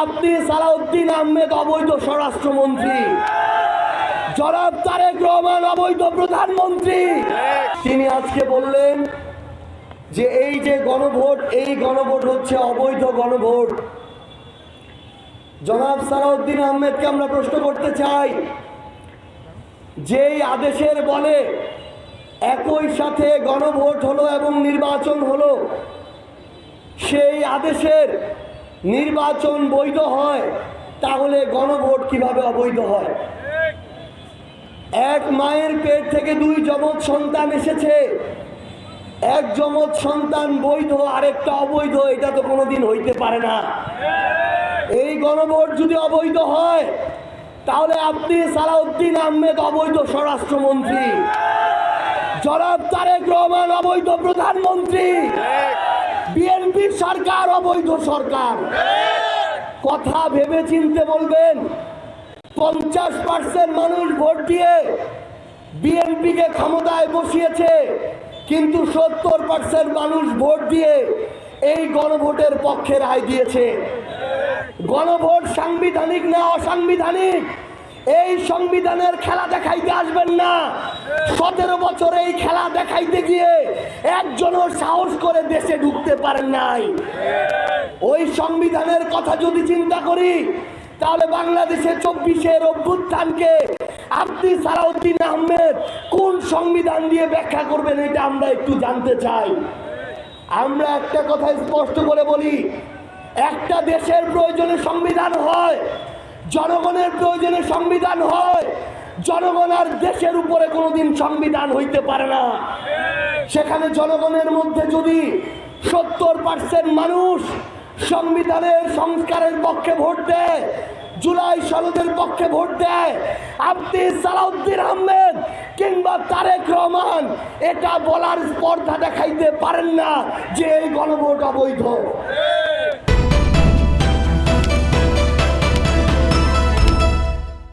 আপনি সালাউদ্দিন আহমেদ অবৈধ স্বরাষ্ট্রমন্ত্রী, জনাব তারেক রহমান অবৈধ প্রধানমন্ত্রী। তিনি আজকে বললেন যে এই যে গণভোট, এই গণভোট হচ্ছে অবৈধ গণভোট। জনাব সালাউদ্দিন আহমেদকে আমরা প্রশ্ন করতে চাই, যেই আদেশের বলে একই সাথে গণভোট হলো এবং নির্বাচন হলো, সেই আদেশের নির্বাচন বৈধ হয়, তাহলে গণভোট কিভাবে অবৈধ হয়? এক মায়ের পেট থেকে দুই যমজ সন্তান এসেছে, এক যমজ সন্তান বৈধ, আরেকটা অবৈধ, এটা তো কোনোদিন হইতে পারে না। এই গণভোট যদি অবৈধ হয়, তাহলে আপনি সালাউদ্দিন আহমেদ অবৈধ স্বরাষ্ট্রমন্ত্রী, জনাব তারেক রহমান অবৈধ প্রধানমন্ত্রী, বিএনপি সরকার অবৈধ সরকার। কথা ভেবে চিনতে বলবেন। 50% মানুষ ভোট দিয়ে বিএনপিকে ক্ষমতায় বসিয়েছে, কিন্তু 70% মানুষ ভোট দিয়ে এই গণভোটের পক্ষে রায় দিয়েছে। গণভোট সাংবিধানিক না অসাংবিধানিক, এই সংবিধানের খেলা দেখাইতে আসবেন না। 17 বছর এই খেলা দেখাইতে গিয়ে একজনও সাহস করে দেশে ঢুকতে পারেন নাই। ওই সংবিধানের কথা যদি চিন্তা করি, তাহলে বাংলাদেশে 24-এর অভ্যুত্থানকে আপনি সালাউদ্দিন আহমেদ কোন সংবিধান দিয়ে ব্যাখ্যা করবেন, এটা আমরা একটু জানতে চাই। আমরা একটা কথা স্পষ্ট করে বলি, একটা দেশের প্রয়োজনে সংবিধান হয়, জনগণের প্রয়োজনে সংবিধান হয়। জনগণ আর দেশের উপরে কোনোদিন সংবিধান হইতে পারে না। সেখানে জনগণের মধ্যে যদি 70% মানুষ সংবিধানের সংস্কারের পক্ষে ভোট দেয়, জুলাই সনদের পক্ষে ভোট দেয়, আপনি সালাউদ্দিন আহমেদ কিংবা তারেক রহমান এটা বলার স্পর্ধা দেখাইতে পারেন না যে এই গণভোট অবৈধ।